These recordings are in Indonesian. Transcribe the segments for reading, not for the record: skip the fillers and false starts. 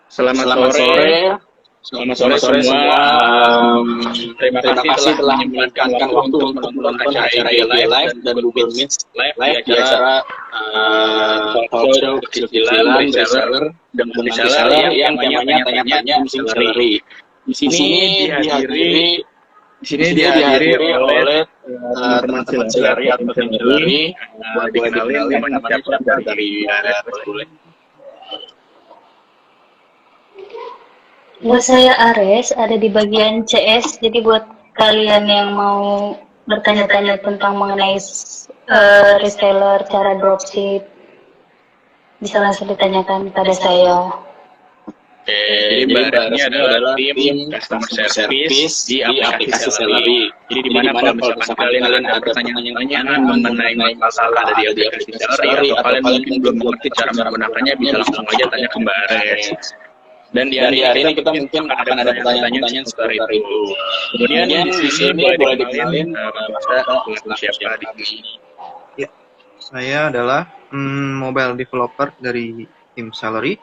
Selamat sore. Selamat sore semua. Terima kasih telah menyempatkan waktu untuk menonton acara IG Live dan Google Meet Live di acara talk show kecil-kecilan reseller dengan reseller yang temanya tanya-tanya salary. Di sini dihadiri oleh teman-teman salary atau tim salary. Boleh dikenalin namanya siapa dari boleh. Buat saya Ares, ada di bagian CS, jadi buat kalian yang mau bertanya-tanya tentang mengenai reseller, cara dropship, bisa langsung ditanyakan pada saya. Jadi Mbak ini adalah tim customer service di aplikasi Salary. Jadi di mana kalau misalkan kalian ada pertanyaan-pertanyaan mengenai masalah dari aplikasi Salary atau kalian mungkin belum mengerti cara menggunakannya, bisa langsung aja tanya ke Mbak Ares. Dan di hari ini kita mungkin akan ada pertanyaan-pertanyaan seperti itu. Kemudian di sini boleh dikenalin siapa di sini. Ya, saya adalah mobile developer dari tim Salary,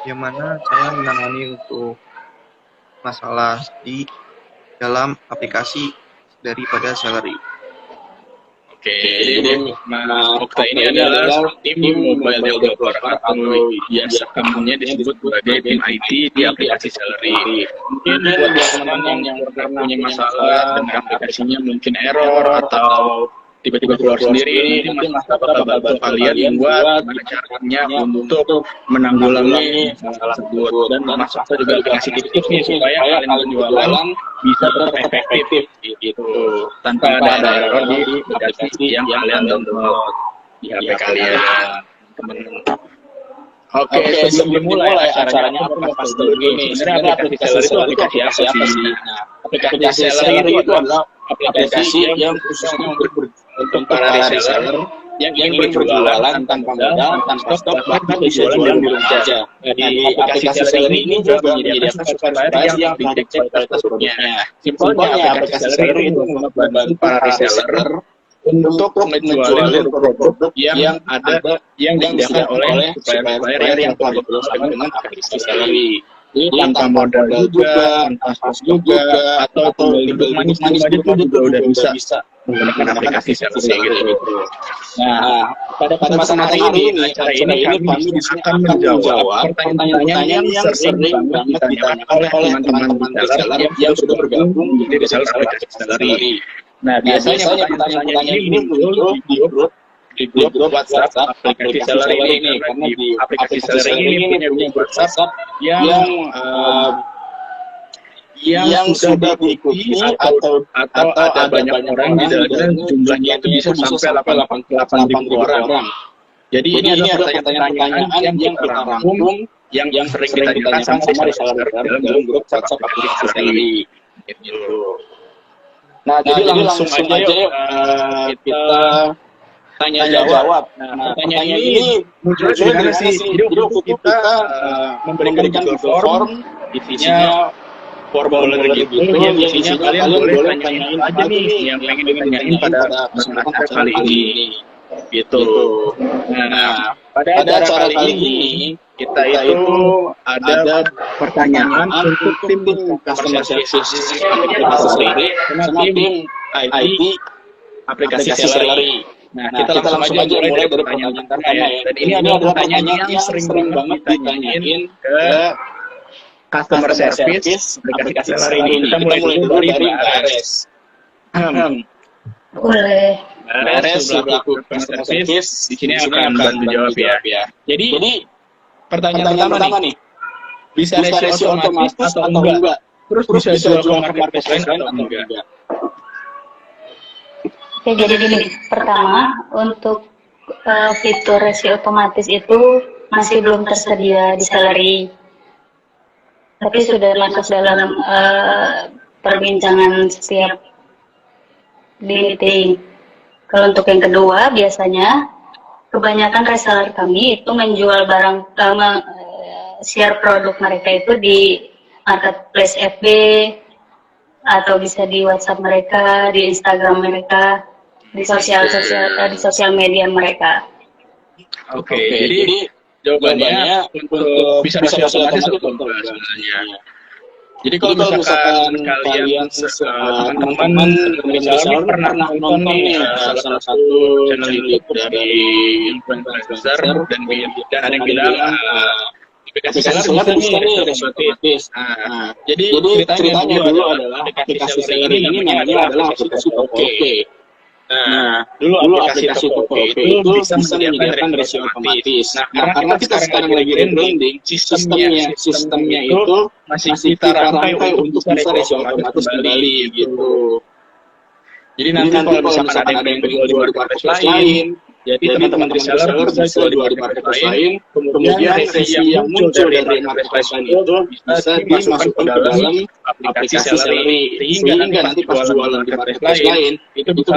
yang mana saya menangani untuk masalah di dalam aplikasi daripada Salary. Oke, jadi Okta ini adalah tim mobile developer atau biasa umumnya disebut sebagai tim IT di aplikasi Salary. Mungkin buat teman-teman yang punya masalah dengan aplikasinya, mungkin error atau tiba-tiba keluar sendiri, ini mungkin bakal bantu kalian buat gimana caranya untuk menanggulangi masalah tersebut. Dan Mas Okta juga kasih tips nih supaya kalian jualan bisa tetap efektif gitu tanpa ada error di aplikasi yang kalian download di HP kalian, teman-teman. Oke, sebelum dimulai acaranya aku mau kasih dulu gini. Sebenarnya aplikasi Salary itu aplikasi apa sih? Nah, aplikasi Salary itu adalah aplikasi yang khususnya untuk para reseller yang ingin berjualan tanpa modal, tanpa stok, bahkan bisa jualan di rumah saja. Di aplikasi Salary ini juga menyediakan surprise yang dicek kualitasnya. Simpelnya aplikasi Salary itu membantu para reseller untuk menjual produk yang ada yang disediakan oleh supplier yang telah bekerjasama dengan aplikasi Salary. Jadi tanpa modal juga, tanpa stok juga, atau tinggal manis-manis itu juga udah bisa menggunakan aplikasi Salary gitu. Nah, pada kesempatan ini, acara ini kami akan menjawab pertanyaan-pertanyaan yang sering banget ditanyakan oleh teman-teman reseller yang sudah bergabung menjadi reseller aplikasi Salary. Nah, biasanya pertanyaan-pertanyaan ini muncul di grup WhatsApp aplikasi Salary ini, karena di aplikasi Salary ini punya WhatsApp yang sudah diikuti atau ada banyak orang di dalamnya, jumlahnya itu bisa sampai 88.000 orang. Jadi ini adalah pertanyaan-pertanyaan yang kita rangkum yang sering kita ditanyakan sama reseller dalam grup WhatsApp aplikasi Salary gitu. Nah, jadi langsung aja yuk kita tanya jawab. Nah, pertanyaan ini muncul dari mana sih? Jadi waktu kita memberikan Google Form, isinya formulir gitu, yang isinya kalian boleh tanyain aja nih yang pengen ditanyain pada kesempatan kali ini, gitu. Nah, pada acara kali ini kita itu ada pertanyaan untuk tim customer service aplikasi Salary sama tim IT aplikasi Salary. Nah, kita langsung aja mulai dari pertanyaan pertama ya. Dan ini adalah pertanyaan yang sering banget ditanyain ke customer service aplikasi Salary ini. Kita mulai dulu dari Mbak Ares. Boleh. Mbak Ares selaku customer service di sini akan bantu jawab ya. Jadi pertanyaan pertama nih, bisa rasio otomatis atau enggak? Terus bisa jual ke marketplace lain atau enggak? Oke, jadi gini, pertama untuk fitur rasio otomatis itu masih belum tersedia di Salary, tapi sudah masuk dalam perbincangan setiap meeting. Kalau untuk yang kedua, biasanya kebanyakan reseller kami itu menjual barang, share produk mereka itu di marketplace FB atau bisa di WhatsApp mereka, di Instagram mereka, di sosial media mereka. Oke, jadi Jawabannya untuk bisa rasio otomatis atau enggak sebenarnya. Jadi kalau misalkan kalian teman-teman misalnya pernah nonton nih salah satu channel YouTube dari influencer dan ada yang bilang aplikasi seller bisa nih rasio otomatis. Jadi ceritanya dulu adalah aplikasi seller ini namanya adalah aplikasi Tokopedia. Nah, dulu aplikasi Tokopedia itu bisa menyediakan rasio otomatis. Nah, karena kita sekarang lagi rebranding, sistemnya itu masih kita rangkai untuk bisa rasio otomatis kembali gitu. Jadi nanti kalau misalkan ada yang jual di marketplace lain, jadi teman-teman reseller bisa jual di marketplace lain, kemudian revisi yang muncul dari marketplace lain itu bisa dimasukkan ke dalam aplikasi Sellery, sehingga nanti pas jualan di marketplace lain itu bisa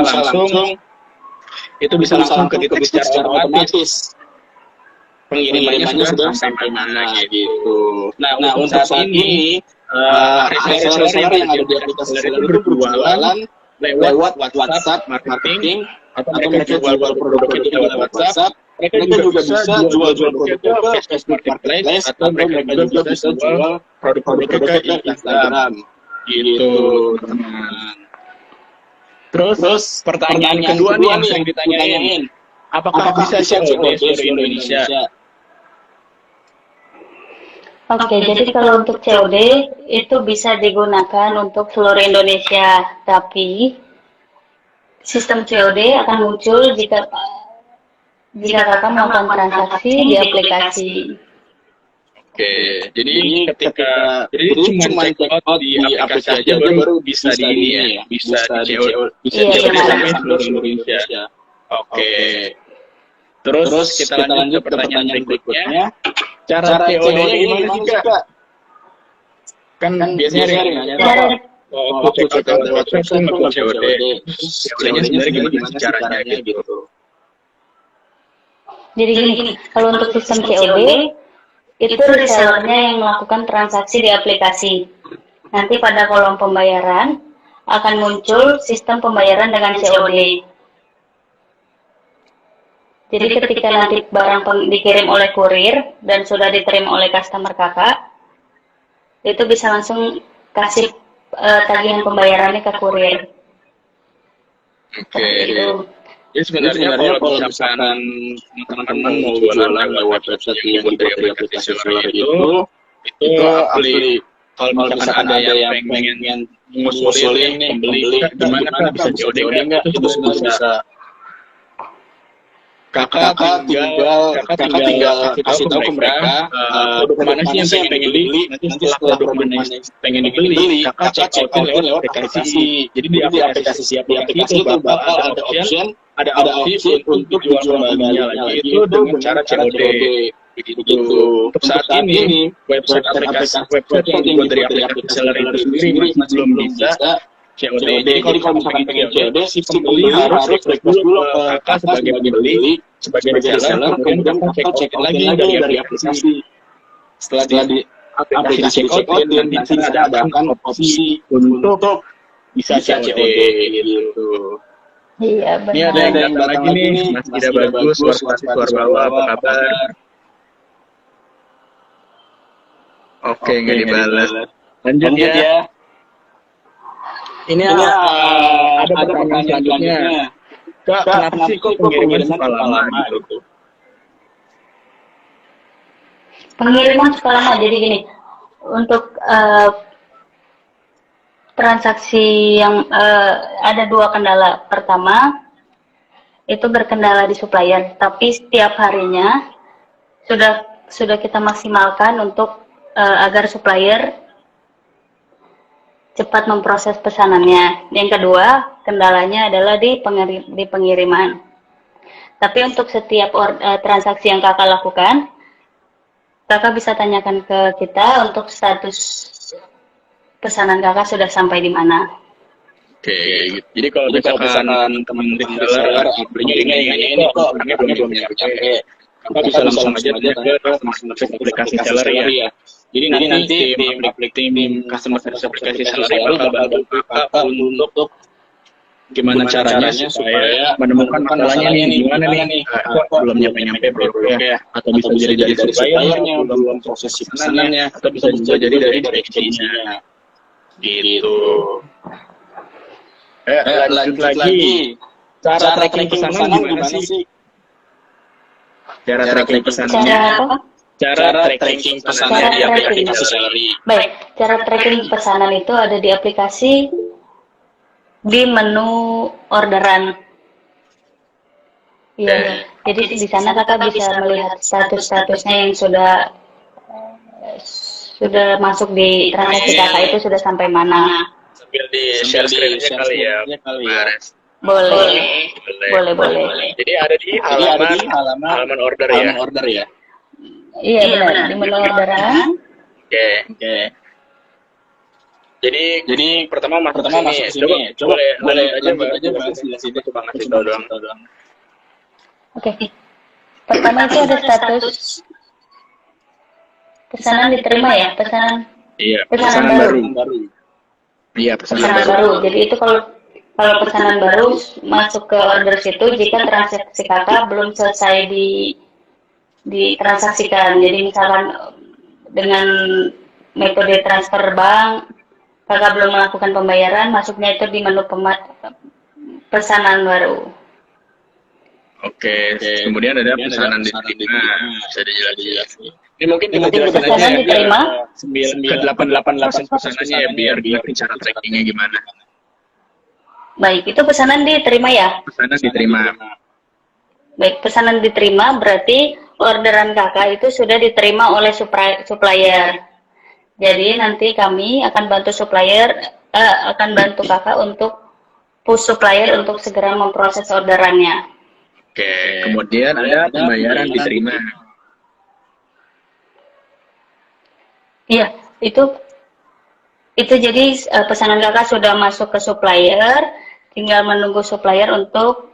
langsung kedeteksi secara otomatis pengirimannya sudah sampai mana gitu. Nah, untuk saat ini reseller yang ada di aplikasi Sellery itu berjualan lewat WhatsApp marketing, atau mereka jual produknya di WhatsApp, mereka juga bisa jual produknya ke Facebook Marketplace, atau mereka juga bisa jual produk-produknya ke Instagram gitu, teman. Terus pertanyaan kedua nih yang sering ditanyain, apakah bisa COD seluruh Indonesia? Oke, jadi kalau untuk COD itu bisa digunakan untuk seluruh Indonesia, tapi sistem COD akan muncul jika kakak melakukan transaksi di aplikasi. Oke, jadi cuma check out di aplikasi aja baru bisa di ini ya, bisa di COD sampai seluruh Indonesia. Oke. Terus kita lanjut ke pertanyaan berikutnya. Cara COD-nya gimana sih, Kak? Kan biasanya ada waktu check out lewat website itu COD. COD-nya sebenarnya gimana caranya gitu. Jadi gini, kalau untuk sistem COD, itu resellernya yang melakukan transaksi di aplikasi. Nanti pada kolom pembayaran akan muncul sistem pembayaran dengan COD. Jadi ketika nanti barang dikirim oleh kurir dan sudah diterima oleh customer kakak, itu bisa langsung kasih tagihan pembayarannya ke kurir. Oke. Jadi sebenarnya kalau misalkan teman-teman mau jualan lewat website yang dibuat dari aplikasi Sellery itu asli. Kalau misalkan ada yang pengen ngusulin nih beli, gimana kan bisa COD nggak? Itu bisa. Kakak tinggal kasih tahu ke mereka produk mana sih yang pengen dibeli, nanti setelah produk mana yang pengen dibeli, kakak check out lewat aplikasi. Jadi di aplikasi itu bakal ada option untuk jual kembalinya lagi itu dengan cara COD begitu. Untuk saat ini website yang dibuat dari aplikasi Sellery itu sendiri masih belum bisa COD. Jadi kalau misalkan pengen COD, si pembeli harus request dulu ke kakak sebagai pembeli, sebagai reseller, kemudian kakak check out lagi dari aplikasi. Setelah di aplikasi check out, nanti ada opsi untuk bisa COD gitu. Iya, benar. Ini ada yang datang lagi nih, Mas tidak bagus, suara bawah, apa kabar? Oke, nggak dibalas. Lanjut ya. Ini ada pertanyaan selanjutnya. Kak, kenapa sih kok pengiriman suka lama gitu? Pengiriman suka lama, jadi gini, untuk transaksi yang ada dua kendala. Pertama, itu berkendala di supplier, tapi setiap harinya sudah kita maksimalkan untuk agar supplier cepat memproses pesanannya. Yang kedua, kendalanya adalah di pengiriman. Tapi untuk setiap transaksi yang kakak lakukan, kakak bisa tanyakan ke kita untuk status pesanan kakak sudah sampai di mana. Oke, jadi kalau misalkan teman reseller belinya ini kok orangnya belum nyampe, kakak bisa langsung aja ke aplikasi Sellery ya. Jadi nanti tim customer service aplikasi Sellery bakal bantu kakak untuk gimana caranya supaya menemukan masalahnya nih, gimana nih, kok belum nyampe produknya ya, atau bisa jadi dari suppliernya, belum proses pesanannya, atau bisa juga jadi dari packagingnya, gitu. Lanjut lagi, cara tracking pesanan gimana sih? Cara tracking pesanannya. Cara apa? Cara tracking pesanan di aplikasi Celery. Baik, cara tracking pesanan itu ada di aplikasi di menu orderan. Iya, jadi di sana kakak bisa melihat status-statusnya yang sudah masuk di transaksi kakak itu sudah sampai mana. Sambil di share screen-nya kali ya, Mares. Boleh. Jadi ada di halaman order ya. Iya benar, di menu orderan. Oke. Jadi pertama masuk ke sini. Coba boleh aja bahas di sini, coba ngasih tahu doang. Oke. Pertama itu ada status pesanan diterima ya, pesanan baru. Iya, pesanan baru. Jadi itu kalau pesanan baru masuk ke order situ jika transaksi kakak belum selesai ditransaksikan. Jadi misalkan dengan metode transfer bank kakak belum melakukan pembayaran, masuknya itu di menu pesanan baru. Oke. Kemudian ada pesanan diterima. Bisa dijelasin. Ini mungkin pesanan diterima. 9,88% pesanannya ya, biar cara trackingnya gimana. Baik, itu pesanan diterima ya? Pesanan diterima. Baik, pesanan diterima berarti orderan kakak itu sudah diterima oleh supplier. Jadi nanti kami akan bantu kakak untuk push supplier untuk segera memproses orderannya. Oke, kemudian ada pembayaran diterima. Iya, itu jadi pesanan kakak sudah masuk ke supplier, tinggal menunggu supplier untuk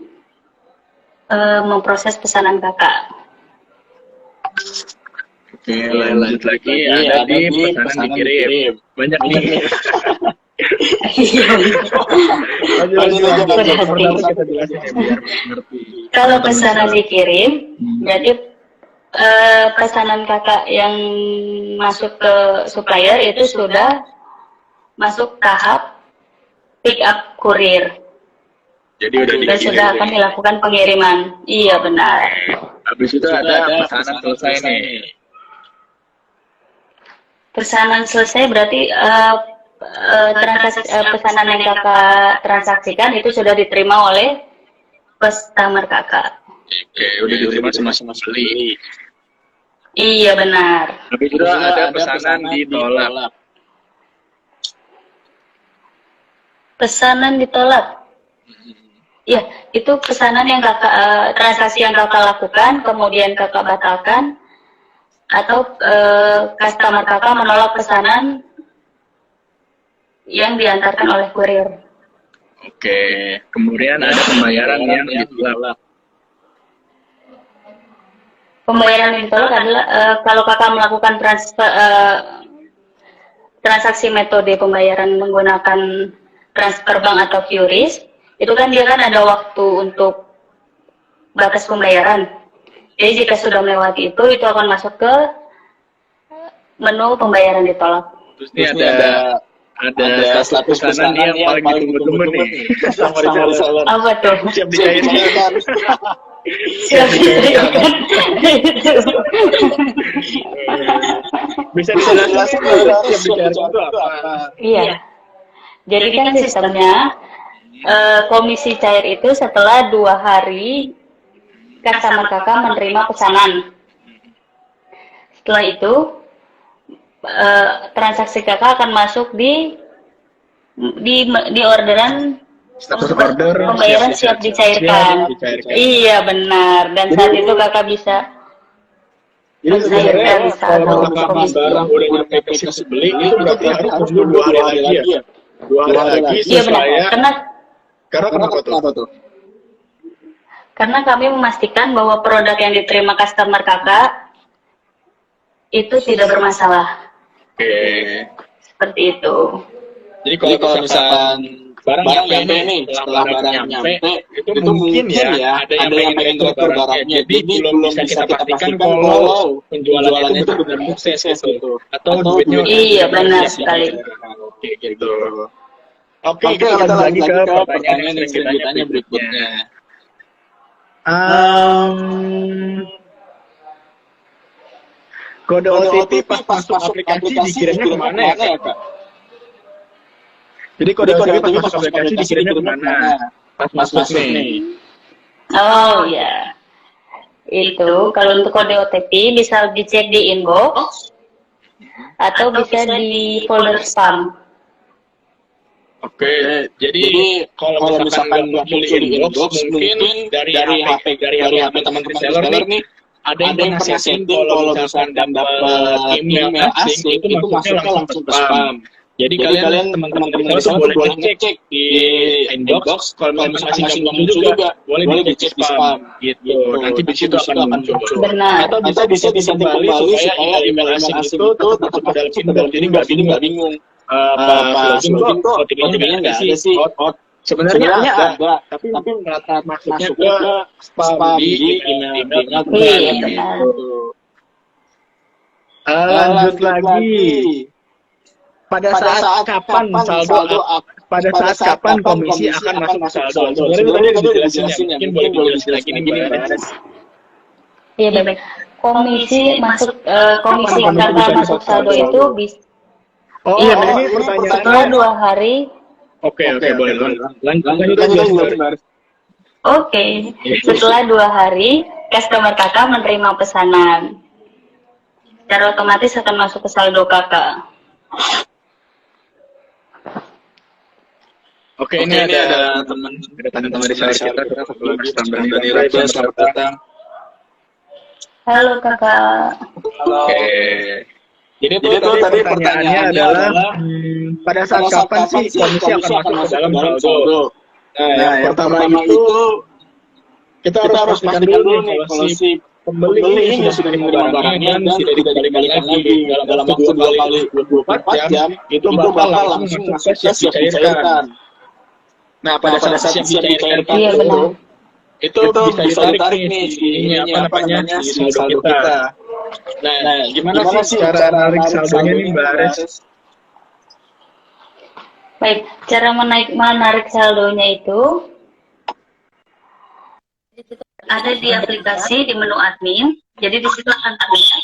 memproses pesanan kakak. Oke, lanjut lagi ada di pesanan dikirim. Banyak nih. Kalau pesanan dikirim, jadi pesanan kakak yang masuk ke supplier itu sudah masuk tahap pick up kurir. Jadi sudah akan dilakukan pengiriman. Iya benar. Habis itu ada pesanan selesai nih. Pesanan selesai berarti pesanan yang kakak transaksikan itu sudah diterima oleh customer kakak. Oke, udah diterima sama beli. Iya benar. Habis itu ada pesanan ditolak. Pesanan ditolak. Ya, itu pesanan yang kakak transaksi yang kakak lakukan, kemudian kakak batalkan, atau customer kakak menolak pesanan yang diantarkan oleh kurir. Oke, kemudian ada pembayaran yang ditolak. Pembayaran yang ditolak adalah kalau kakak melakukan transaksi metode pembayaran menggunakan transfer bank atau QRIS, itu kan dia kan ada waktu untuk batas pembayaran. Jadi jika sudah melewati itu akan masuk ke menu pembayaran ditolak. Terus ini ada status pesanan yang paling ditunggu-tunggu nih. Sama reseller. Apa tuh? Siap dicairkan. Siap dicairkan. Bisa dijelasin siap dicairkan itu apa? Iya. Jadi kan sistemnya komisi cair itu setelah 2 hari customer kakak menerima pesanan. Setelah itu transaksi kakak akan masuk di orderan status order pembayaran siap dicairkan. Iya benar. Dan saat itu kakak bisa mencairkan kalau kakak barang udah nyampe ke si beli itu berarti harus tunggu 2 hari lagi ya. 2 hari lagi. Iya benar. Karena kenapa tuh? Karena kami memastikan bahwa produk yang diterima customer kakak itu tidak bermasalah. Oke. Seperti itu. Jadi kalau misalkan barang nyampe nih, setelah barang nyampe itu mungkin ya ada yang pengen retur barangnya, jadi belum bisa kita pastikan kalau penjualannya itu benar sukses gitu atau duitnya Iya, benar sekali. Oke gitu. Oke, kita lanjut lagi ke pertanyaan yang sering ditanya berikutnya. Kode OTP pas masuk aplikasi dikirimnya kemana ya, Kak? Jadi kode OTP pas masuk aplikasi dikirimnya kemana? Pas masuk nih. Oh ya, itu kalau untuk kode OTP bisa dicek di inbox atau bisa di folder spam. Oke, jadi kalau misalkan nggak muncul di inbox, mungkin dari HP teman-teman reseller nih ada yang pernah setting kalau misalkan dapat email asing itu masuknya langsung ke spam. Jadi kalian teman-teman reseller boleh ngecek di inbox, kalau misalkan masih nggak muncul juga boleh dicek di spam gitu. Nanti di situ akan muncul. Benar. Atau bisa disetting kembali supaya email asing itu tetap ke dalam inbox, jadi nggak bingung. Login kok OTP-nya nggak ada sih. Sebenarnya ada, tapi masuknya ke spam di email. Iya, benar. Lanjut lagi. Pada saat kapan komisi akan masuk ke saldo? Sebenarnya tadi udah dijelasin ya, mungkin boleh dijelasin lagi nih, Mbak. Iya, baik. Komisi kata masuk saldo itu bisa. Iya, ini pertanyaannya. Setelah 2 hari. Oke, boleh. Lanjut. Oke, setelah 2 hari, customer kakak menerima pesanan. Secara otomatis akan masuk ke saldo kakak. Oke, ini ada teman-teman reseller kita selamat datang. Halo kakak. Oke. Jadi tadi pertanyaannya adalah pada saat kapan sih komisi akan masuk ke dalam saldo? Nah, yang pertama itu kita harus pastikan dulu nih kalau si pembeli ini sudah menerima barangnya dan tidak dikembalikan lagi dalam waktu 24 jam, itu bakal langsung masuk siap dicairkan. Nah, pada saat siap dicairkan itu bisa ditarik nih si saldo kita. Nah, gimana sih cara narik saldonya nih, Mbak Ares? Baik, cara menarik saldonya itu ada di aplikasi di menu admin. Jadi di situ akan terlihat.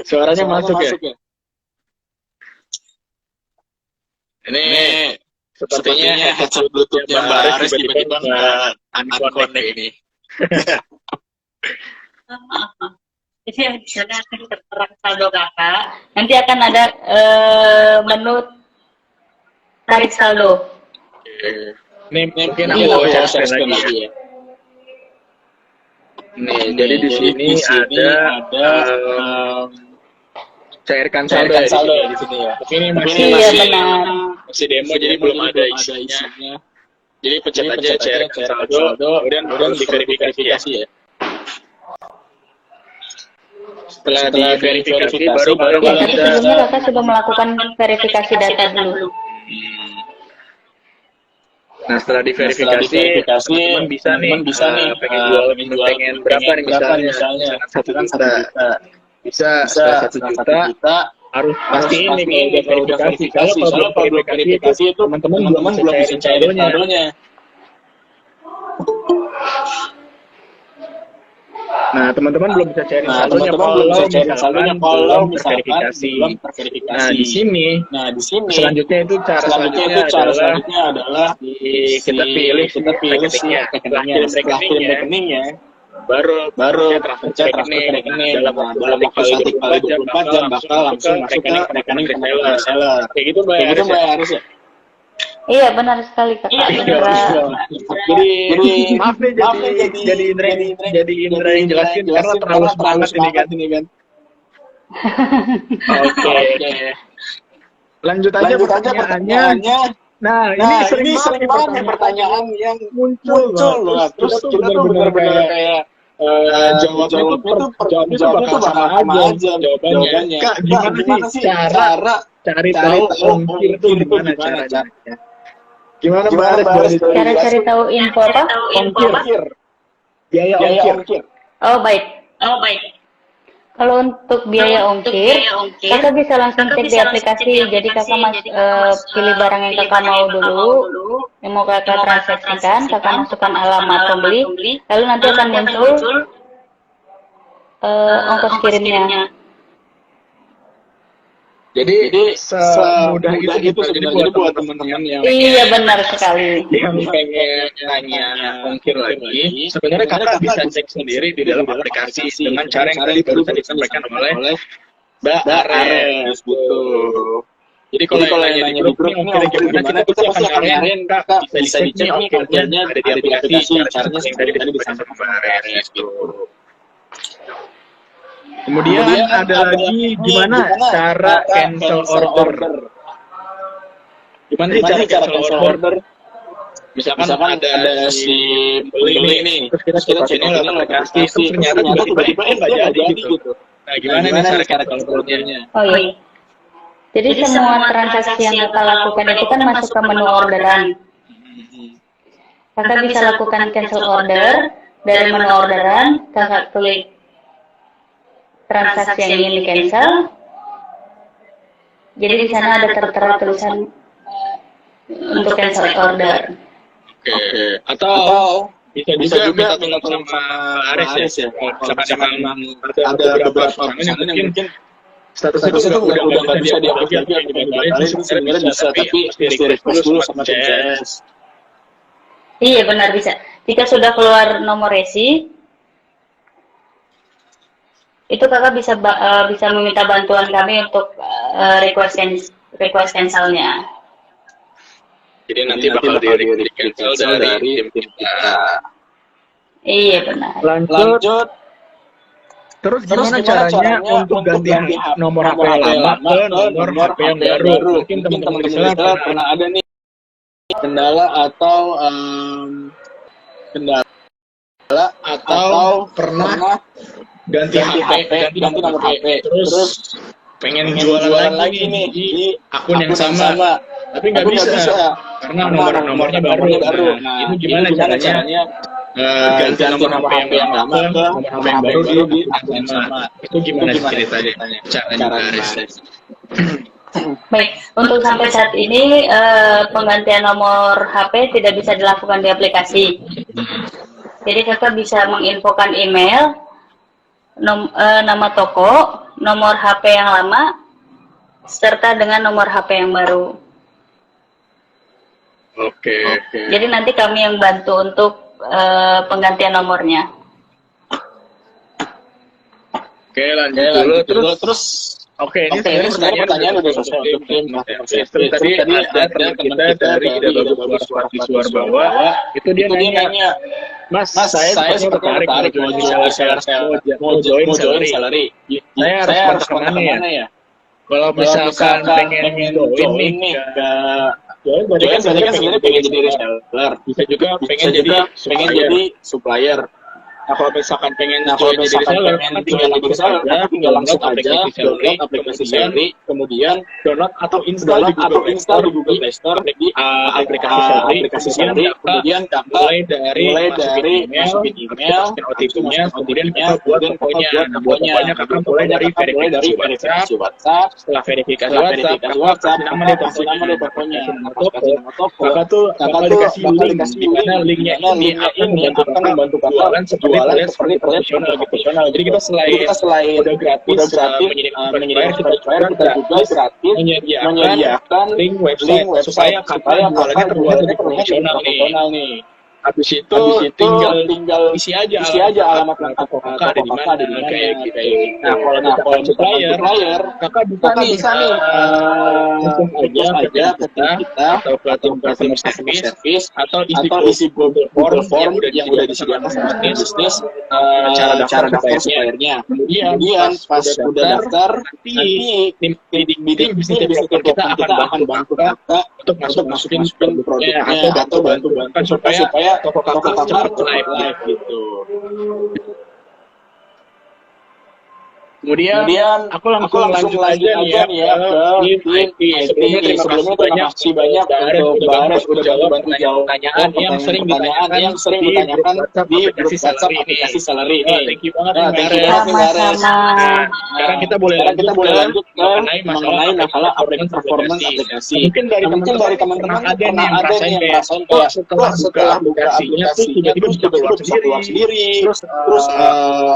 Suaranya masuk ya? Ini sepertinya headset Bluetooth-nya Mbak Ares tiba-tiba nggak unconnect ini. Jadi misalnya akan tertera saldo kakak, nanti akan ada menu tarik saldo. Ini mungkin aku share lagi ya. Nih, jadi di sini ada cairkan saldo ya di sini ya. Tapi ini masih demo, jadi belum ada isinya. Jadi pencet aja cairkan saldo, kemudian diverifikasi ya. Setelah diverifikasi baru ya, tapi sebelumnya kakak sudah melakukan verifikasi data dulu. Nah, setelah diverifikasi teman bisa nih pengen berapa nih misalnya 1 juta. Bisa 1 juta harus pasti ini kalau udah verifikasi. Kalau belum verifikasi itu teman-teman belum bisa cairin saldonya. Nah, teman-teman belum bisa cairin saldonya kalau misalkan belum terverifikasi. Nah, di sini selanjutnya itu cara selanjutnya adalah kita pilih rekeningnya. Setelah kirim rekeningnya baru transfer rekening dalam waktu 1 kali 24 jam bakal langsung masuk ke rekening reseller. Kayak gitu Mbak harus ya. Iya, benar sekali kakak. Jadi maaf nih jadi Indra yang jelasin karena terlalu semangat ini kan. Oke. Lanjut aja pertanyaannya. Nah, ini sering banget pertanyaan yang muncul loh. Terus kita tuh benar-benar kayak jawabnya tuh bakal sama aja jawabannya. Kak, gimana sih cara cari tahu ongkir itu gimana caranya? Gimana Cara cari tahu info apa? ongkir? Biaya ongkir. Oh baik. Kalau untuk biaya ongkir, kakak bisa langsung cek di aplikasi. Jadi kakak pilih barang yang kakak mau dulu, yang mau kakak transaksikan, kakak masukkan alamat pembeli, lalu nanti akan muncul ongkos kirimnya. Jadi semudah itu sebenarnya buat teman-teman yang Iya benar sekali. pengen nanya ongkir lagi, sebenarnya kakak bisa cek sendiri di dalam aplikasi dengan cara yang baru tadi disampaikan oleh Mbak Ares gitu. Jadi kalau nanya di grup ini ongkir gimana, kita pasti akan nyariin kak, bisa dicek nih ongkirnya ada di aplikasi, caranya seperti tadi disampaikan Mbak Ares gitu. Kemudian ada lagi gimana cara cancel order. Gimana sih cara cancel order? Misalkan ada si pembeli nih, terus kita channel aplikasi, terus ternyata tiba-tiba nggak jadi gitu. Nah, gimana nih cara cancel ordernya? Oh iya. Jadi semua transaksi yang kakak lakukan itu kan masuk ke menu orderan. Kakak bisa lakukan cancel order dari menu orderan, kakak klik transaksi yang ingin di cancel. Jadi di sana ada tertera tulisan untuk cancel order. Oke. Atau bisa juga minta tolong sama Ares ya. Misalkan ada beberapa pasangan yang mungkin status itu udah nggak bisa diupload lagi, sebenarnya bisa, tapi mesti request dulu sama tim CS. Iya benar bisa. Jika sudah keluar nomor resi, itu kakak bisa meminta bantuan kami untuk request cancelnya. Jadi nanti bakal di cancel dari tim kita. Iya benar. Lanjut. Terus gimana caranya untuk ganti nomor HP lama ke nomor HP yang baru? Mungkin teman-teman di sana pernah ada nih kendala atau pernah ganti nomor HP, terus pengen jualan lagi nih di akun yang sama, tapi nggak bisa karena nomornya baru. Nah, itu gimana caranya ganti nomor HP yang lama ke nomor HP yang baru di akun yang sama? Itu gimana ceritanya? Caranya. Baik, untuk sampai saat ini penggantian nomor HP tidak bisa dilakukan di aplikasi. Jadi kakak bisa menginfokan email, nama toko, nomor HP yang lama, serta dengan nomor HP yang baru. Oke. Jadi nanti kami yang bantu untuk penggantian nomornya. Oke, lanjut dulu. Terus Oke, ini pertanyaan udah selesai untuk tim. Tadi ada teman kita dari suara bawah, itu dia nanya, Mas, saya tertarik mau join salary. Saya harus kemana ya? Kalau misalkan pengen join nih, join berarti kan sebenarnya pengen jadi reseller, bisa juga pengen jadi supplier. Nah, kalau misalkan pengen tinggal langsung aja download aplikasi Salary, kemudian download atau install di Google Play Store di aplikasi Salary, kemudian mulai dari masukin email, OTP-nya, kemudian kita buat pokoknya kakak mulai dari verifikasi WhatsApp, setelah verifikasi WhatsApp, kasih nama deh pokoknya, kakak tuh dikasih link, di mana linknya ini akan membantu kakak jualan seperti profesional. Jadi kita selain udah gratis menyediakan kita juga gratis menyediakan link website supaya jualannya terbuat lebih profesional nih. Habis itu tinggal isi aja alamat lengkap kakak ada di mana kayak gitu. Nah, kalau supplier kakak bisa nih langsung aja ke kita atau ke tim customer service atau isi Google Form yang udah disediakan sama bisnis cara daftar suppliernya. Kemudian pas udah daftar nanti tim bisnis kita akan bantu kakak untuk masukin produknya atau bantu supaya toko kakak cepat live gitu. Kemudian aku langsung lanjut aja nih ya ke tim IT. Sebelumnya terima kasih banyak untuk Bares udah bantu jawab pertanyaan yang sering ditanyakan di grup WhatsApp aplikasi Salary ini. Thank you banget nih Bares. Sama-sama. Sekarang kita boleh lanjut ke mengenai masalah performance aplikasi. Mungkin dari teman-teman ada nih yang ngerasain kayak setelah buka aplikasinya terus tiba-tiba bisa keluar sendiri. Terus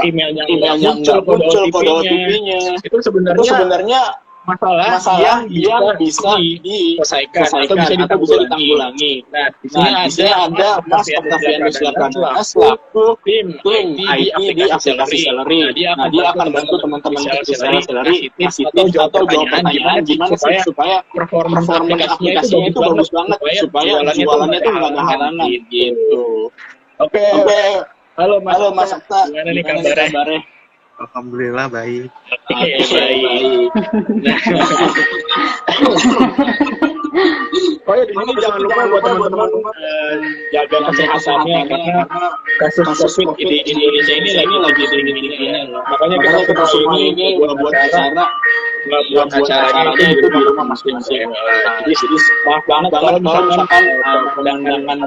emailnya nggak muncul kode OTP-nya. Itu sebenarnya masalah yang bisa diselesaikan atau bisa ditanggulangi. Nah, di sini ada Mas Octavian Pramana selaku tim IT di aplikasi Salary. Nah, dia akan bantu teman-teman di Salary kasih tips atau jawab pertanyaan gimana supaya performa aplikasinya itu bagus banget supaya jualannya itu nggak ada halangan gitu. Oke. Halo Mas Okta, gimana nih kabarnya? Alhamdulillah baik. Baik. Oh ya, di sini jangan lupa buat teman-teman jaga kesehatannya karena kasus COVID di Indonesia ini lagi tinggi-tingginya. Makanya kita ini buat acaranya itu di rumah masing-masing. Jadi maaf banget kalau misalkan undangan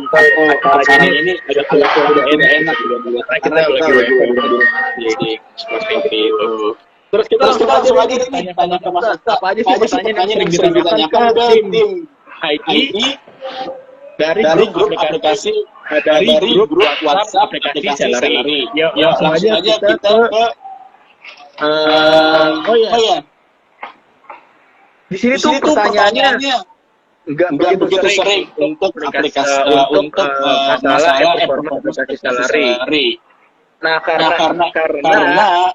acara ini agak enak buat kita lagi jadi seperti itu. Terus kita langsung aja tanya ke Mas Okta, apa aja sih pertanyaan yang sering ditanyakan ke tim IT dari grup aplikasi dari grup WhatsApp aplikasi Salary. Ya, langsung aja kita ke oh ya. Di sini tuh pertanyaannya nggak begitu sering untuk aplikasi untuk masalah aplikasi Salary. Nah, karena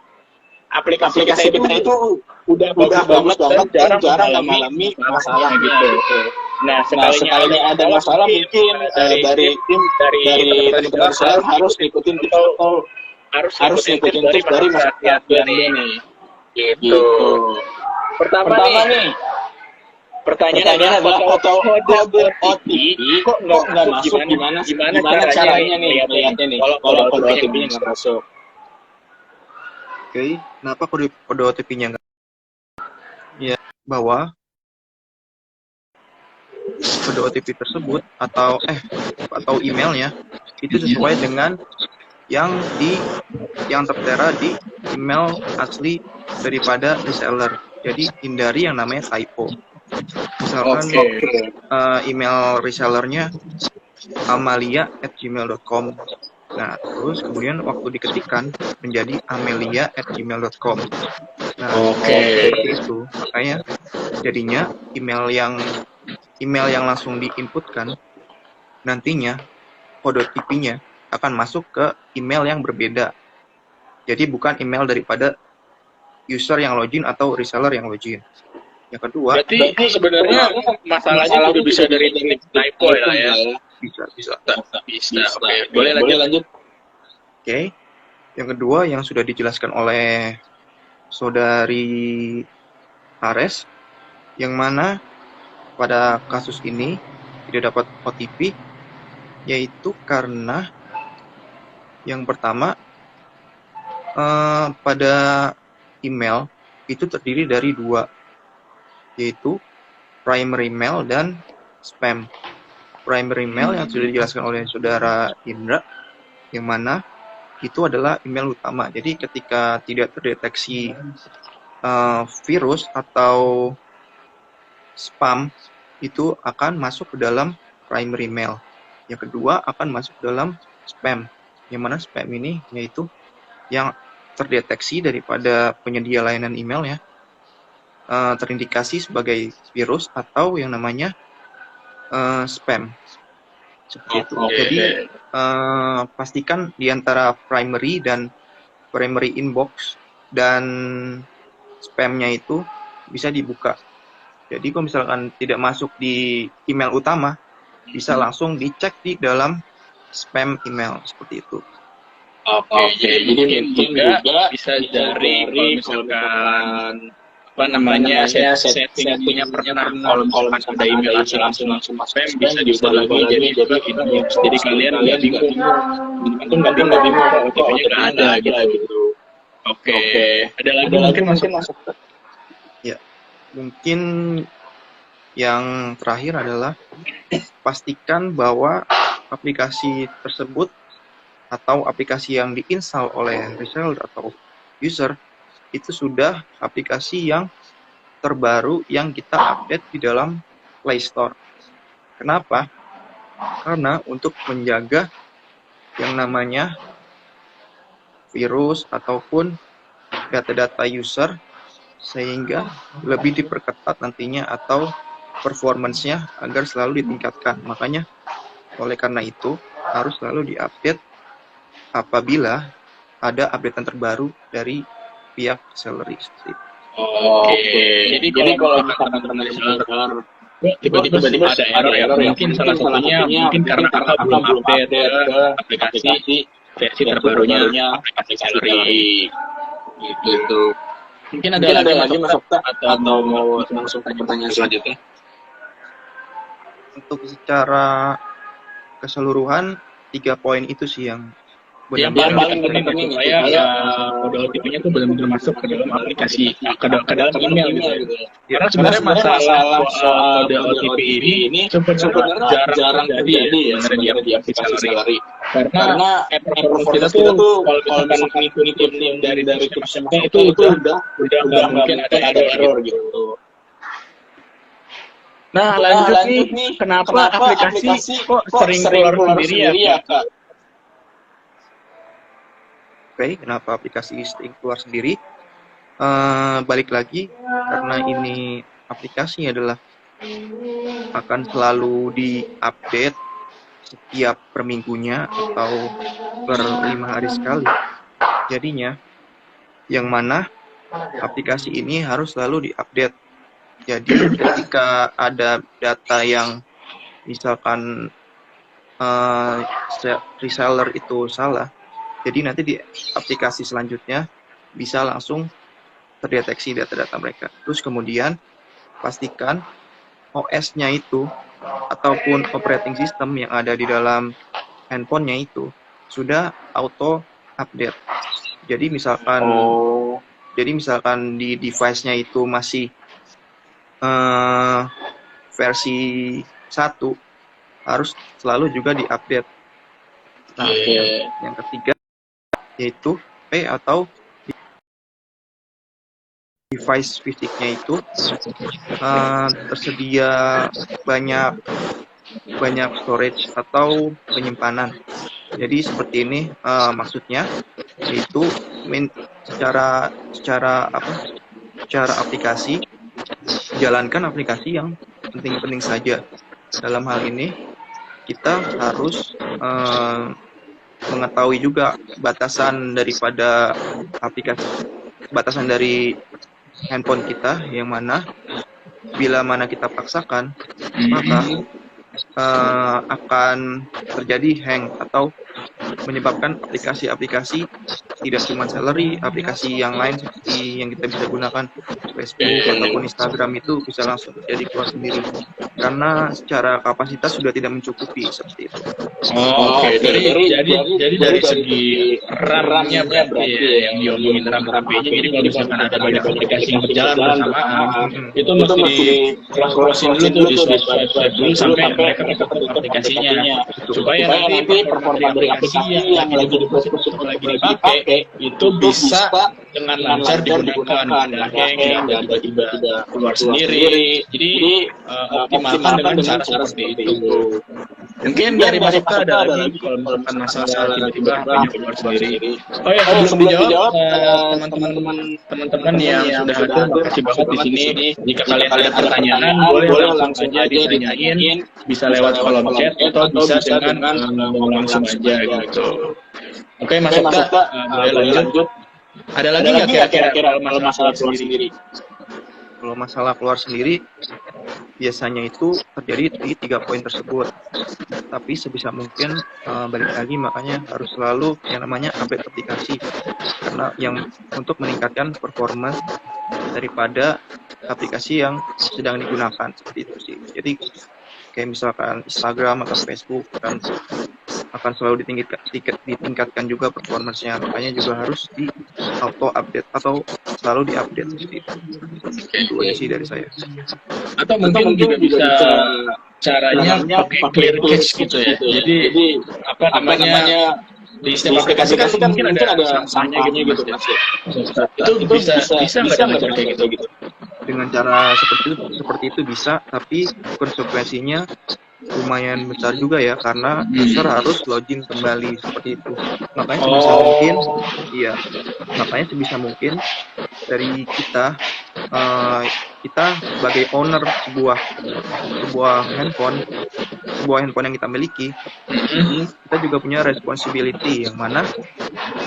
aplikasi kita itu udah bagus banget dan jarang mengalami masalah gitu. Nah, sekalinya ada masalah mungkin dari teman-teman saya harus ikutin tips atau harus ikutin tips dari Mas Octavian ini. Gitu. Pertama nih, pertanyaannya adalah kode OTP kok nggak masuk, gimana caranya nih lihatnya nih kalau kode OTP-nya nggak masuk. Oke, kenapa kode OTP-nya nggak? Ya, bahwa kode OTP tersebut atau emailnya itu sesuai dengan yang tertera di email asli daripada reseller. Jadi hindari yang namanya typo. Misalkan email resellernya amalia@gmail.com. Nah, terus kemudian waktu diketikkan menjadi amelia@gmail.com. Nah, seperti itu. Makanya jadinya email yang langsung diinputkan nantinya kode OTP-nya akan masuk ke email yang berbeda. Jadi bukan email daripada user yang login atau reseller yang login. Yang kedua, berarti sebenarnya masalahnya udah bisa dari teknik typo ya. Bisa. Oke, boleh lanjut. Oke. Yang kedua yang sudah dijelaskan oleh saudari Ares, yang mana pada kasus ini tidak dapat OTP, yaitu karena yang pertama pada email itu terdiri dari dua, yaitu primary mail dan spam. Primary mail yang sudah dijelaskan oleh saudara Indra, yang mana itu adalah email utama. Jadi ketika tidak terdeteksi virus atau spam, itu akan masuk ke dalam primary mail. Yang kedua akan masuk ke dalam spam, yang mana spam ini yaitu yang terdeteksi daripada penyedia layanan email ya, terindikasi sebagai virus atau yang namanya spam. Seperti itu. Jadi pastikan di antara primary inbox dan spamnya itu bisa dibuka. Jadi kalau misalkan tidak masuk di email utama, bisa langsung dicek di dalam spam email, seperti itu. Oke, jadi mungkin juga bisa dari kalau misalkan settingnya pernah kalau ada email langsung spam bisa diubah lagi jadi inbox. Jadi kalian nggak bingung, OTP-nya nggak ada gitu. Oke. Ada lagi mungkin masuk. Ya, mungkin yang terakhir adalah pastikan bahwa aplikasi tersebut atau aplikasi yang diinstal oleh reseller atau user itu sudah aplikasi yang terbaru yang kita update di dalam Play Store. Kenapa? Karena untuk menjaga yang namanya virus ataupun data-data user sehingga lebih diperketat nantinya atau performance-nya agar selalu ditingkatkan. Makanya oleh karena itu harus selalu diupdate apabila ada updatean terbaru dari pihak seller seperti itu. Oke. Jadi kalau misalkan teman reseller tiba-tiba ada error, mungkin salah satunya mungkin karena kakak belum update ke aplikasi versi terbarunya aplikasi Celery gitu. Mungkin ada lagi Mas Okta atau mau langsung tanya pertanyaan selanjutnya? Untuk secara keseluruhan 3 poin itu sih yang Yang paling penting supaya kode OTP-nya tuh benar-benar masuk ke dalam aplikasi, ke dalam email gitu. Karena sebenarnya masalah soal kode OTP ini sebenarnya jarang terjadi ya sebenarnya di aplikasi Celery. Karena performance kita tuh kalau misalkan ngikutin dari tipsnya itu udah nggak mungkin ada error gitu. Nah lanjut nih, kenapa aplikasi kok sering keluar sendiri ya Kak? Oke, kenapa aplikasi sering keluar sendiri? Balik lagi, karena ini aplikasi adalah akan selalu diupdate setiap per minggunya atau per 5 hari sekali. Jadinya, yang mana aplikasi ini harus selalu diupdate. Jadi, ketika ada data yang misalkan reseller itu salah, jadi nanti di aplikasi selanjutnya bisa langsung terdeteksi data-data mereka. Terus kemudian pastikan OS-nya itu ataupun operating system yang ada di dalam handphonenya itu sudah auto update. Jadi misalkan di device-nya itu masih versi 1 harus selalu juga diupdate. Nah, yang ketiga yaitu atau device fisiknya itu tersedia banyak storage atau penyimpanan. Jadi seperti ini maksudnya, yaitu secara aplikasi, jalankan aplikasi yang penting-penting saja. Dalam hal ini kita harus mengetahui juga batasan daripada aplikasi, batasan dari handphone kita, yang mana bila mana kita paksakan maka akan terjadi hang atau menyebabkan aplikasi-aplikasi tidak cuma Celery, aplikasi yang lain seperti yang kita bisa gunakan Facebook ataupun Instagram itu bisa langsung jadi keluar sendiri karena secara kapasitas sudah tidak mencukupi seperti itu. Oke. Jadi dari segi RAM-nya berarti ya, yang diomongin RAM HP-nya. Jadi kalau misalkan ada banyak aplikasi yang berjalan bersamaan, itu mesti di-close-in dulu tuh, di-swipe dulu sampai mereka tutup aplikasinya, supaya nanti performa dari aplikasi yang lagi dipakai itu bisa dengan lancar digunakan, tidak hang, tidak tiba-tiba keluar sendiri. Jadi optimalkan dengan cara seperti itu. Mungkin dari Mas Okta ada lagi kalau misalkan masalah tiba-tiba HP-nya keluar sendiri. Oh ya, sebelum dijawab, teman-teman yang sudah hadir, makasih banget di sini. Jika kalian ada pertanyaan, boleh langsung aja ditanyain, bisa lewat kolom chat atau bisa dengan ngomong langsung aja gitu. Oke, Mas Okta, boleh lanjut. Ada lagi nggak kira-kira kalau masalah keluar sendiri? Kalau masalah keluar sendiri, biasanya itu terjadi di 3 poin tersebut. Tapi sebisa mungkin balik lagi, makanya harus selalu yang namanya update aplikasi, karena yang untuk meningkatkan performa daripada aplikasi yang sedang digunakan seperti itu sih. Jadi kayak misalkan Instagram atau Facebook kan akan selalu ditingkatkan juga performance-nya, makanya juga harus di auto update atau selalu diupdate seperti itu. Itu aja sih dari saya. Atau mungkin juga bisa caranya pakai clear cache gitu ya. Jadi apa namanya, di setiap aplikasi kan mungkin ada sampahnya gitu Mas. Itu bisa nggak dengan kayak gitu? Dengan cara seperti itu bisa, tapi konsekuensinya lumayan besar juga ya, karena user harus login kembali seperti itu. Makanya sebisa mungkin dari kita sebagai owner sebuah handphone yang kita miliki, kita juga punya responsibility yang mana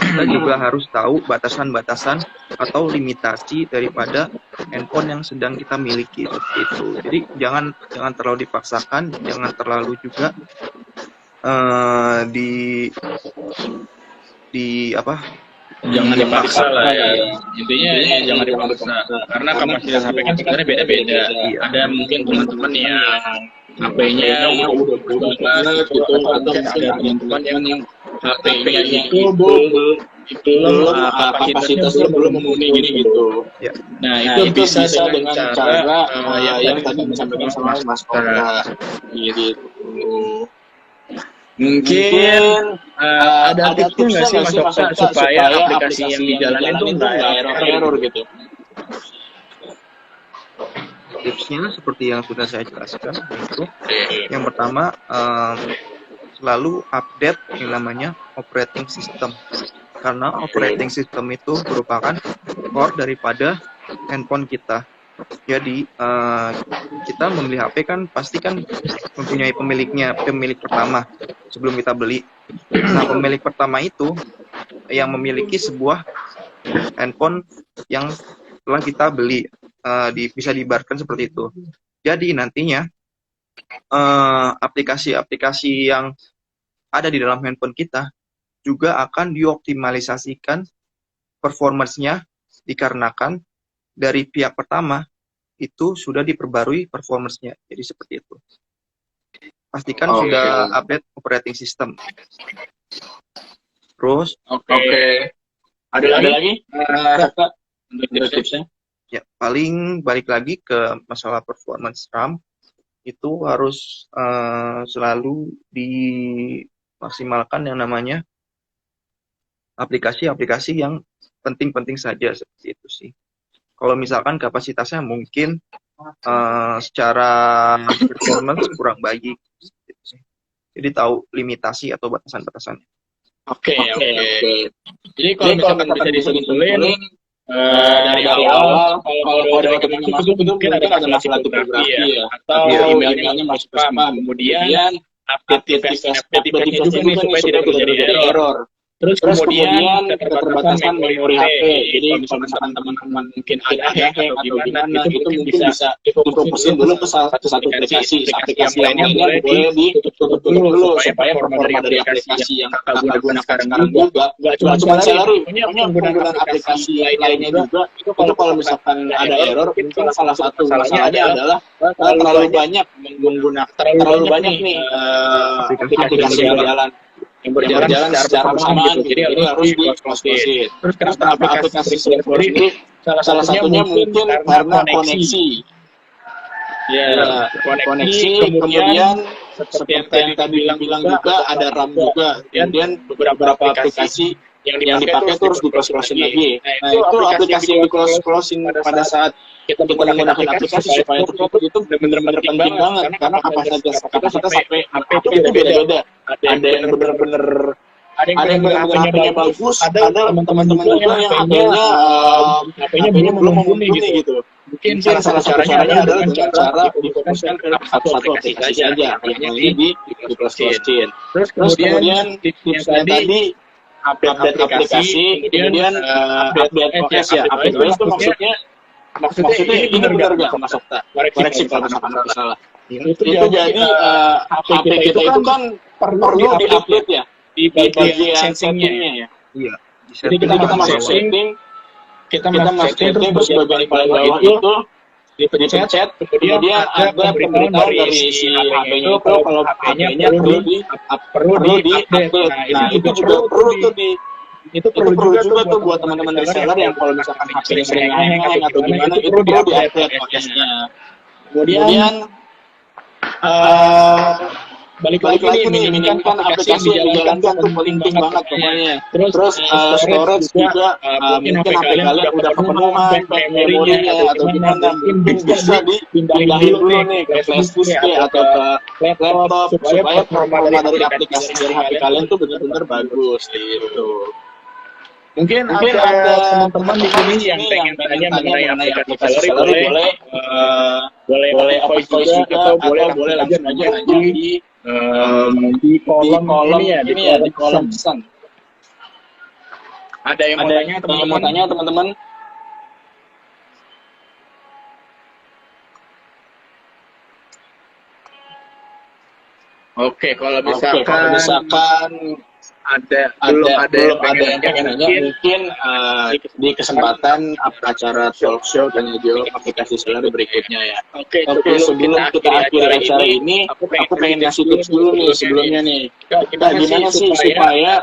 kita juga harus tahu batasan-batasan atau limitasi daripada handphone yang sedang kita miliki seperti itu. Jadi jangan terlalu dipaksakan, jangan terlalu juga jangan dipaksa lah ya. Intinya jangan dipaksa. Karena kapasitas HP kan sebenarnya beda-beda. Ada mungkin teman-teman yang HP-nya udah banget gitu, atau ada teman-teman yang HP-nya itu belum kapasitasnya belum memenuhi gitu. Ya. Nah, itu bisa dengan cara yang tadi disampaikan sama Mas Kora gitu. Mungkin ada tipsnya nggak sih Mas Okta supaya aplikasi yang dijalanin itu nggak error gitu? Tipsnya seperti yang sudah saya jelaskan, yaitu yang pertama selalu update yang namanya operating system, karena operating system itu merupakan core daripada handphone kita. Jadi kita membeli HP kan pasti kan mempunyai pemilik pertama sebelum kita beli. Nah, pemilik pertama itu yang memiliki sebuah handphone yang telah kita beli, bisa diibaratkan seperti itu. Jadi nantinya aplikasi-aplikasi yang ada di dalam handphone kita juga akan dioptimalisasikan performance-nya, dikarenakan dari pihak pertama itu sudah diperbarui performance-nya. Jadi seperti itu. Pastikan sudah update operating system. Terus, ada lagi? Untuk tipsnya? Ya, paling balik lagi ke masalah performance RAM, itu harus selalu dimaksimalkan yang namanya aplikasi-aplikasi yang penting-penting saja, seperti itu sih. Kalau misalkan kapasitasnya mungkin secara performance kurang baik, gitu sih. Jadi tahu limitasi atau batasan-batasannya. Oke. Jadi kalau misalkan bisa disimpulin dari awal, kalau ada otomatis masuk itu mungkin ada masalah tipografi ya, atau emailnya masuk ke spam. Kemudian update tipe-tipe juga nih supaya tidak terjadi error. Terus kemudian keterbatasan memori HP. Jadi kalau misalkan teman-teman mungkin ada hack atau gimana, itu mungkin bisa difokusin dulu ke satu aplikasi yang lainnya boleh ditutup dulu supaya performa dari aplikasi yang kakak gunakan sekarang juga nggak cuma Celery, punya penggunaan aplikasi lainnya juga. Itu kalau misalkan ada error, mungkin salah satu masalahnya adalah terlalu banyak nih aplikasi yang berjalan secara bersamaan gitu. Jadi harus di-close-in. Terus kenapa aplikasi sendiri? Salah satunya mungkin karena koneksi. Ya, koneksi, kemudian seperti yang tadi bilang juga ada RAM juga. Kemudian beberapa aplikasi yang dipakai terus di-close-in lagi. Nah, itu aplikasi yang di-close-in pada saat kita menggunakan aplikasi supaya itu benar-benar penting banget, karena kapasitas HP itu beda-beda. Ada yang benar-benar HP-nya bagus, ada teman-teman juga yang HP-nya belum mumpuni gitu. Mungkin salah satu caranya adalah dengan cara difokuskan ke satu aplikasi saja, yang ini di-close-in. Terus kemudian tipsnya tadi update aplikasi, kemudian update OS ya. Update OS itu maksudnya ini benar nggak Mas Okta? Koreksi kalau salah. Itu jadi HP kita itu kan perlu di-update ya di bagian settingnya ya. Iya. Jadi kita masuk setting, terus bagian paling bawah itu dipencet, kemudian ada pemberitahuan dari si HP-nya itu kalau HP-nya perlu di-update. Nah, itu juga perlu tuh itu perlu juga tuh buat teman-teman reseller yang kalau misalkan HP-nya sering hang atau gimana, itu perlu di-update OS-nya. Kemudian balik lagi nih, minimkan aplikasi yang dijalankan tuh penting banget pokoknya. Terus storage juga, mungkin HP kalian udah kepenuhan memorinya atau gimana, mungkin bisa dipindahin dulu nih ke flash disk atau ke laptop supaya performa dari aplikasi dari HP kalian tuh benar-benar bagus gitu. Mungkin ada teman-teman di sini yang pengen tanya mengenai aplikasi Celery, boleh voice juga atau boleh langsung aja nanya di kolom ini ya, di kolom pesan. Ada yang mau tanya teman-teman? Oke, kalau misalkan belum ada yang nanya, mungkin di kesempatan acara talk show tanya jawab aplikasi Celery berikutnya ya. Oke, sebelum kita akhiri acara ini, aku pengen ngasih tips dulu nih sebelumnya nih. Gimana sih supaya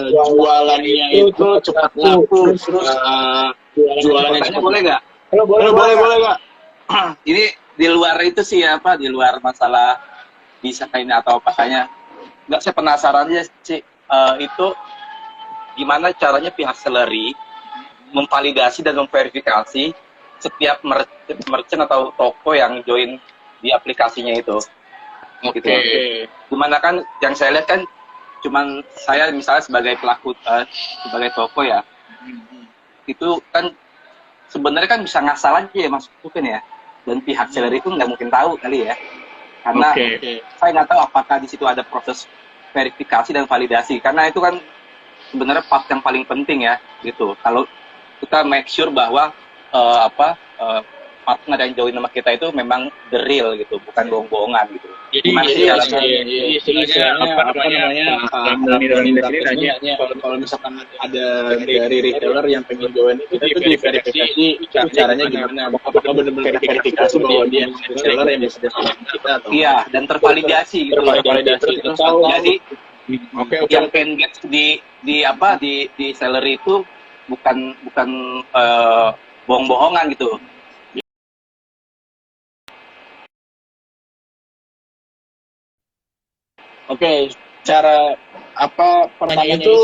jualannya itu cepat laku, terus jualannya cepat? Boleh nggak? Boleh nggak? Ini di luar itu sih apa? Di luar masalah bisa kayak atau apa kayaknya. Nggak, saya penasaran aja sih. Itu gimana caranya pihak Celery memvalidasi dan memverifikasi setiap merchant atau toko yang join di aplikasinya itu. Oke. Gitu. Gimana kan yang saya lihat kan cuman saya misalnya sebagai pelaku sebagai toko ya, itu kan sebenarnya kan bisa ngasal aja ya masukin ya, dan pihak Celery itu nggak mungkin tahu kali ya, karena saya nggak tahu apakah di situ ada proses verifikasi dan validasi, karena itu kan sebenarnya part yang paling penting ya gitu. Kalau kita make sure bahwa partner yang join sama kita itu memang the real gitu, bukan bohong-bohongan gitu. Jadi apa namanya kalau misalkan ada dari retailer yang pengen join itu diverifikasi caranya gimana, apakah benar-benar verifikasi bahwa dia retailer yang bisa kita atau iya, dan tervalidasi gitu. Jadi yang engage di Celery itu bukan bohong-bohongan gitu. Oke, cara apa pertanyaannya itu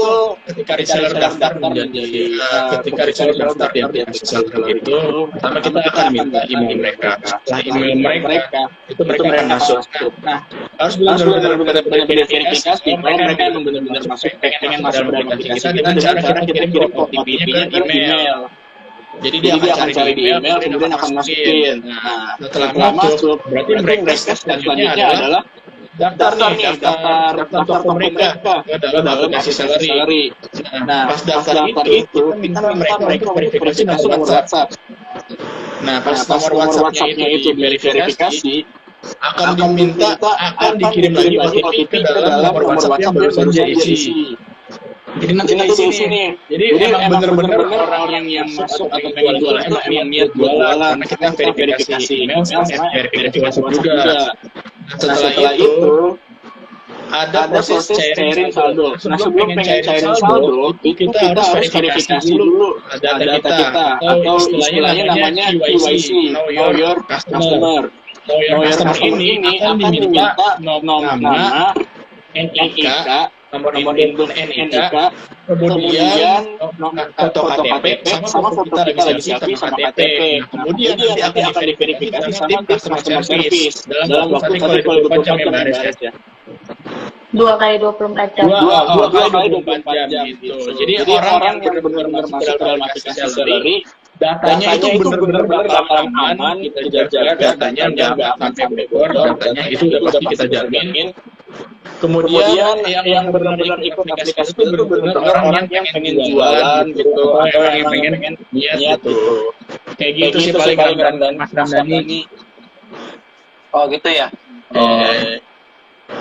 ketika reseller daftar menjadi ketika reseller daftar di aplikasi Celery itu, pertama kita akan minta email mereka. Setelah email mereka itu mereka masuk. Nah, harus benar-benar verifikasi bahwa mereka memang benar-benar masuk, pengen masuk ke aplikasi kita dengan cara kita kirim OTP-nya ke email. Jadi dia akan cari di email, kemudian akan masukin. Nah, setelah masuk, berarti mereka selanjutnya adalah daftar toko mereka dalam aplikasi Celery. Nah, pas daftar itu kita minta mereka verifikasi nomor WhatsApp. Nah, pas nomor WhatsApp-nya itu diverifikasi, akan dikirim lagi OTP ke dalam nomor WhatsApp yang barusan dia isi. Jadi nanti isi nih. Jadi emang bener-bener orang yang masuk atau pengen jualan emang niat jualan, karena kita verifikasi email sama verifikasi WhatsApp juga. Setelah itu ada proses cairin saldo. Nah, sebelum pengen cairin saldo, kita harus verifikasi dulu data kita atau istilahnya namanya KYC, Know Your Customer. Know Your Customer ini akan diminta nama, NIK, nomor handphone NIK, kemudian foto KTP sama foto kita lagi selfie sama KTP. Kemudian nanti akan diverifikasi sama customer service dalam waktu 24 jam ya, Mbak Aris ya. 2 kali 24 jam. 2 kali 24 jam gitu. Jadi orang yang benar-benar masuk ke dalam aplikasi Celery, datanya itu benar-benar aman, kita jaga datanya, nggak sampai bocor, datanya itu udah pasti kita jamin. Kemudian yang benar-benar ikut aplikasi itu benar-benar orang yang pengen jualan gitu, orang yang pengen niat gitu. Kayak gitu sih paling Mas Ramdhani. Oh gitu ya.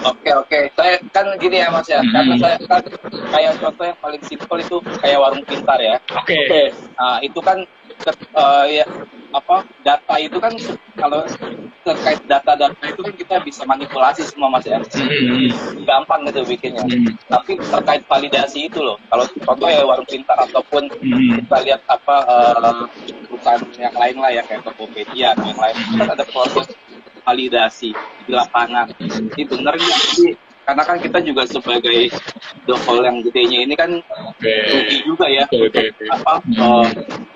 Oke. Saya kan gini ya Mas ya, karena saya kan kayak contoh yang paling simpel itu kayak warung pintar ya. Oke. Nah, itu kan ya data itu kan kalau terkait data-data itu kan kita bisa manipulasi semua Mas ya. Gampang gitu bikinnya. Tapi terkait validasi itu loh. Kalau contoh ya warung pintar ataupun kita lihat perusahaan yang lain lah ya kayak Tokopedia atau yang lain kan ada proses validasi di lapangan. Jadi benar nggak sih? Karena kan kita juga sebagai dokol yang gedenya ini kan rugi juga ya.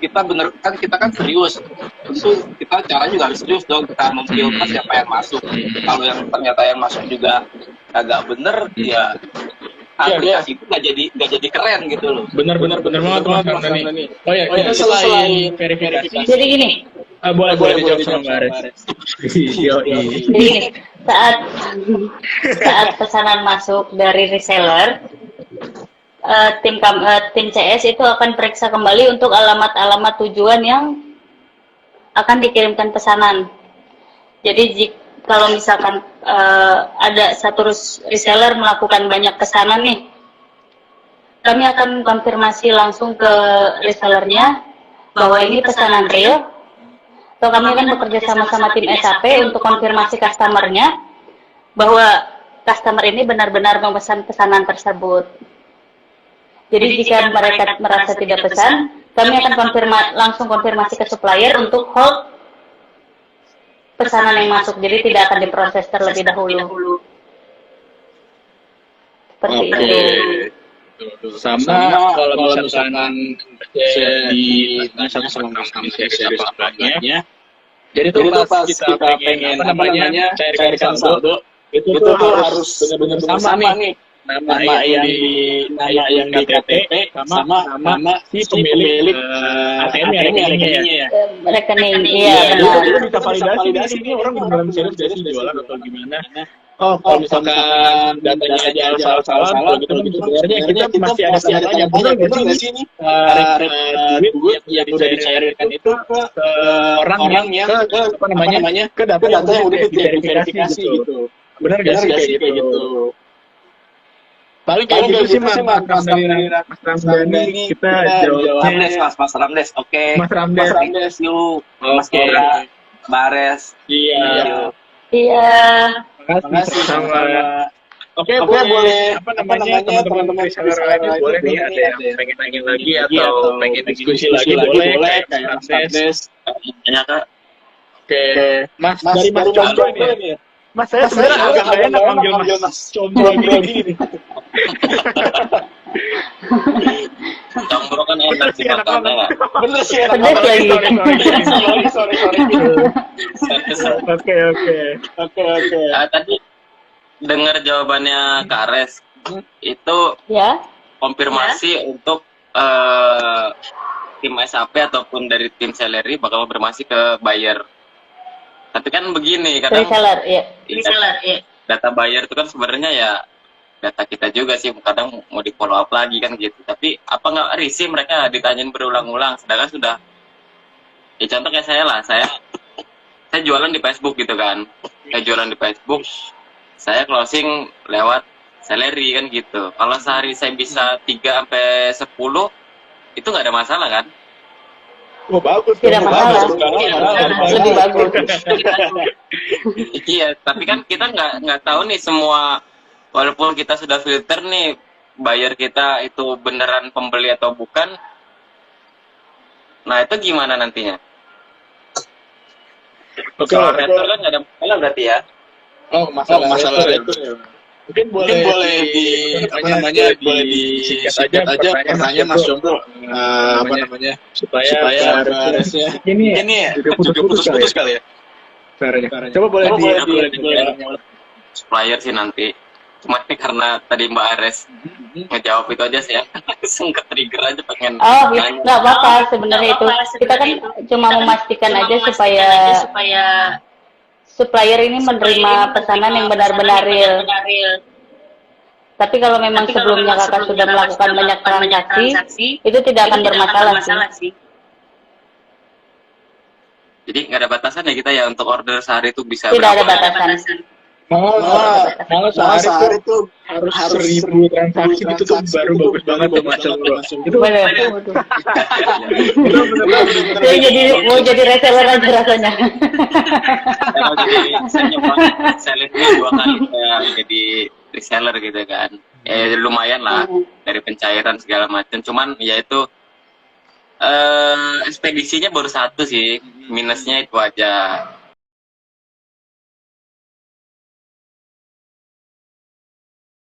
Kita kan serius. Tentu kita caranya juga harus serius dong. Kita memfilter siapa yang masuk. Kalau yang ternyata yang masuk juga agak bener, ya aplikasi itu nggak jadi keren gitu loh. Benar banget Mas Ramdhani. Oh ya, kita selain verifikasi. Jadi gini, boleh dijawab sama Mbak Ares. jadi gini, saat pesanan masuk dari reseller, tim CS itu akan periksa kembali untuk alamat-alamat tujuan yang akan dikirimkan pesanan. Jadi kalau misalkan ada satu reseller melakukan banyak pesanan nih, kami akan konfirmasi langsung ke resellernya bahwa ini pesanan real, atau kami akan bekerja sama-sama tim SAP untuk konfirmasi customernya bahwa customer ini benar-benar memesan pesanan tersebut. Jadi jika mereka merasa tidak pesan, kami akan langsung konfirmasi ke supplier untuk hold pesanan yang masuk, jadi tidak akan diproses terlebih dahulu. Seperti itu. Sama kalau misalkan di sama sebelahnya, jadi tuh pas kita pengen cairkan saldo, itu tuh harus benar-benar sama nih nama yang di KTP sama si pemilik ATM ya. Rekening, iya benar. Itu bisa validasi di sini orang benar-benar serius dari jualan atau gimana. Kalau misalkan datanya aja salah-salah gitu sebenarnya kita masih ada salahnya. Benar nggak sih ini duit yang dicairkan itu ke orang yang ke data yang udah diverifikasi gitu. Benar nggak sih kayak gitu? Paling kayak gitu sih Mas Ramdhani, kita jawabnya Mas Ramdes, oke. Mas Ramdes, yuk, Mas Kora, Bares, Iya. Makasih sama. Oke, boleh teman-teman reseller lainnya boleh nih ada yang pengen nanya lagi atau pengen diskusi lagi boleh kayak Ramdes. Banyak Kak. Oke, Mas dari Mas Combro ini ya. Mas saya sebenarnya agak nggak enak manggil Mas Combro gini. Combro kan enak sih katanya. Bener sih enak. Pedes lagi. Sorry. Oke. Tadi dengar jawabannya Kak Res itu Ya. konfirmasi untuk tim SAP ataupun dari tim salary bakal konfirmasi ke buyer. Tapi kan begini kadang Reseller, iya. data buyer itu kan sebenarnya ya data kita juga sih, kadang mau di follow up lagi kan gitu. Tapi apa nggak risih mereka ditanyain berulang-ulang, sedangkan sudah ya contoh kayak saya jualan di Facebook gitu kan, saya closing lewat salary kan gitu. Kalau sehari saya bisa 3 sampai 10 itu nggak ada masalah kan? Oh bagus. Tidak masalah. Lebih bagus. Iya, tapi kan kita nggak tahu nih semua, walaupun kita sudah filter nih buyer kita itu beneran pembeli atau bukan. Nah itu gimana nantinya? Kalau retur kan nggak ada masalah berarti ya? Oh masalah retur. Mungkin boleh disingkat aja pertanyaan Mas Combro supaya Baresnya ini juga putus-putus kali ya. Coba boleh Supplier sih nanti. Cuma karena tadi Mbak Ares ngejawab itu aja sih ya, langsung ke trigger aja pengen. Oh, nggak apa-apa sebenarnya itu. Kita kan cuma memastikan aja supaya supplier ini menerima pesanan yang benar-benar real. Tapi kalau memang sebelumnya kakak sudah melakukan banyak transaksi, itu tidak akan bermasalah sih. Jadi nggak ada batasan ya kita ya untuk order sehari itu bisa Tidak ada berapa? batasan. malah sehari tuh harus 1000 transaksi itu tuh baru bagus banget tuh masuk bro. Itu Bener. bener-bener Saya jadi mau jadi reseller aja rasanya. Kalau jadi saya nyoba selling-nya 2 kali jadi reseller gitu kan. Lumayan lah dari pencairan segala macam. Cuman ya itu ekspedisinya baru 1 sih, minusnya itu aja.